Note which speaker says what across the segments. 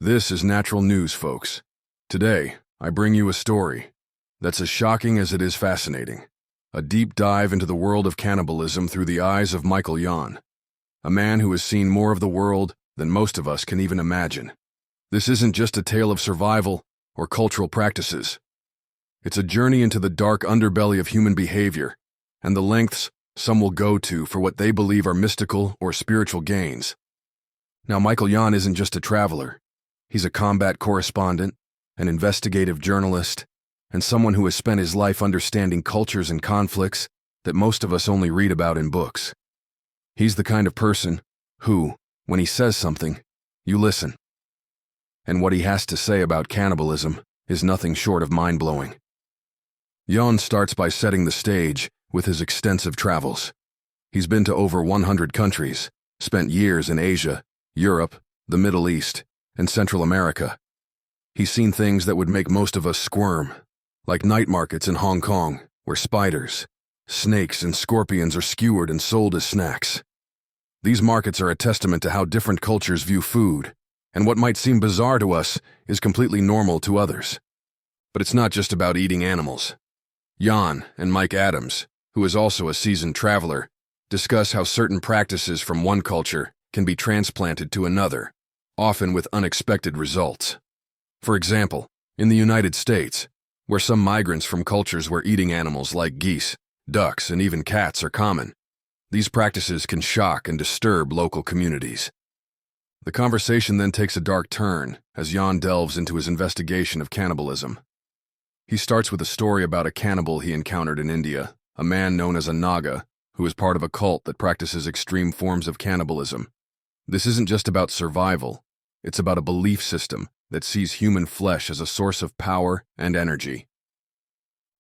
Speaker 1: This is Natural News, folks. Today, I bring you a story that's as shocking as it is fascinating. A deep dive into the world of cannibalism through the eyes of Michael Yon, a man who has seen more of the world than most of us can even imagine. This isn't just a tale of survival or cultural practices. It's a journey into the dark underbelly of human behavior and the lengths some will go to for what they believe are mystical or spiritual gains. Now, Michael Yon isn't just a traveler. He's a combat correspondent, an investigative journalist, and someone who has spent his life understanding cultures and conflicts that most of us only read about in books. He's the kind of person who, when he says something, you listen. And what he has to say about cannibalism is nothing short of mind-blowing. Yon starts by setting the stage with his extensive travels. He's been to over 100 countries, spent years in Asia, Europe, the Middle East, and Central America. He's seen things that would make most of us squirm, like night markets in Hong Kong, where spiders, snakes, and scorpions are skewered and sold as snacks. These markets are a testament to how different cultures view food, and what might seem bizarre to us is completely normal to others. But it's not just about eating animals. Yon and Mike Adams, who is also a seasoned traveler, discuss how certain practices from one culture can be transplanted to another, often with unexpected results. For example, in the United States, where some migrants from cultures where eating animals like geese, ducks, and even cats are common, these practices can shock and disturb local communities. The conversation then takes a dark turn as Yon delves into his investigation of cannibalism. He starts with a story about a cannibal he encountered in India, a man known as a Naga, who is part of a cult that practices extreme forms of cannibalism. This isn't just about survival, it's about a belief system that sees human flesh as a source of power and energy.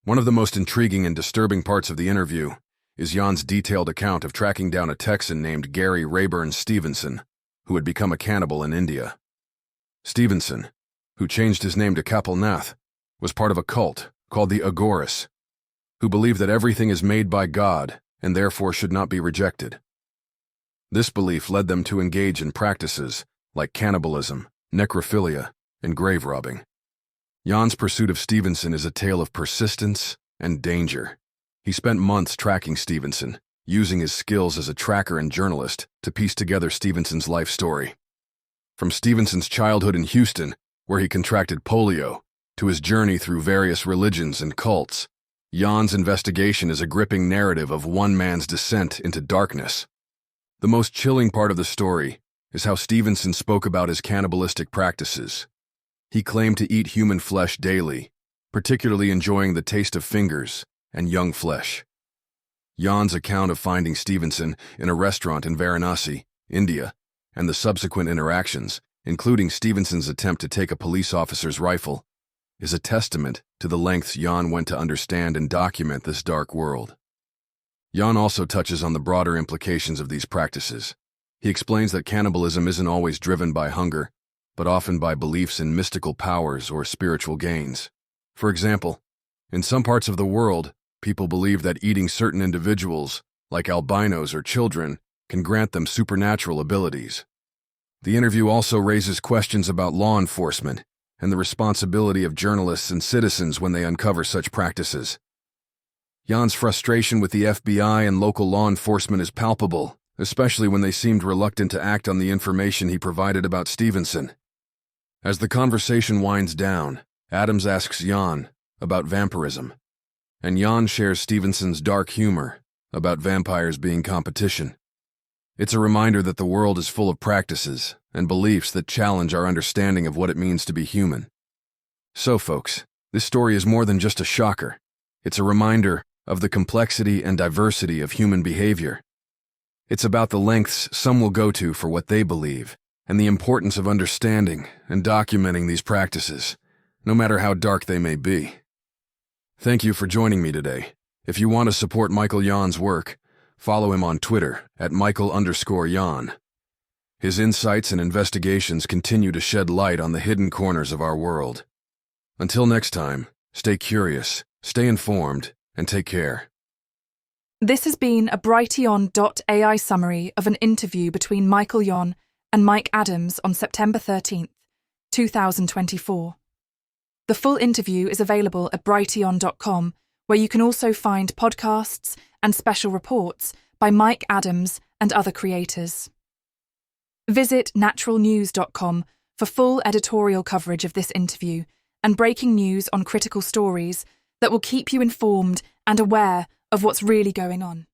Speaker 1: One of the most intriguing and disturbing parts of the interview is Yon's detailed account of tracking down a Texan named Gary Rayburn Stevenson, who had become a cannibal in India. Stevenson, who changed his name to Kapilnath, was part of a cult called the Agoras, who believed that everything is made by God and therefore should not be rejected. This belief led them to engage in practices like cannibalism, necrophilia, and grave robbing. Yon's pursuit of Stevenson is a tale of persistence and danger. He spent months tracking Stevenson, using his skills as a tracker and journalist to piece together Stevenson's life story. From Stevenson's childhood in Houston, where he contracted polio, to his journey through various religions and cults, Yon's investigation is a gripping narrative of one man's descent into darkness. The most chilling part of the story is how Stevenson spoke about his cannibalistic practices. He claimed to eat human flesh daily, particularly enjoying the taste of fingers and young flesh. Yon's account of finding Stevenson in a restaurant in Varanasi, India, and the subsequent interactions, including Stevenson's attempt to take a police officer's rifle, is a testament to the lengths Yon went to understand and document this dark world. Yon also touches on the broader implications of these practices. He explains that cannibalism isn't always driven by hunger, but often by beliefs in mystical powers or spiritual gains. For example, in some parts of the world, people believe that eating certain individuals, like albinos or children, can grant them supernatural abilities. The interview also raises questions about law enforcement and the responsibility of journalists and citizens when they uncover such practices. Yon's frustration with the FBI and local law enforcement is palpable, especially when they seemed reluctant to act on the information he provided about Stevenson. As the conversation winds down, Adams asks Yon about vampirism, and Yon shares Stevenson's dark humor about vampires being competition. It's a reminder that the world is full of practices and beliefs that challenge our understanding of what it means to be human. So, folks, this story is more than just a shocker. It's a reminder of the complexity and diversity of human behavior. It's about the lengths some will go to for what they believe, and the importance of understanding and documenting these practices, no matter how dark they may be. Thank you for joining me today. If you want to support Michael Yon's work, follow him on Twitter at Michael_Yon. His insights and investigations continue to shed light on the hidden corners of our world. Until next time, stay curious, stay informed, and take care.
Speaker 2: This has been a BrightLearn.ai summary of an interview between Michael Yon and Mike Adams on September 13th. 2024. The full interview is available at brightlearn.com, where you can also find podcasts and special reports by Mike Adams and other creators. Visit naturalnews.com for full editorial coverage of this interview and breaking news on critical stories that will keep you informed and aware of what's really going on.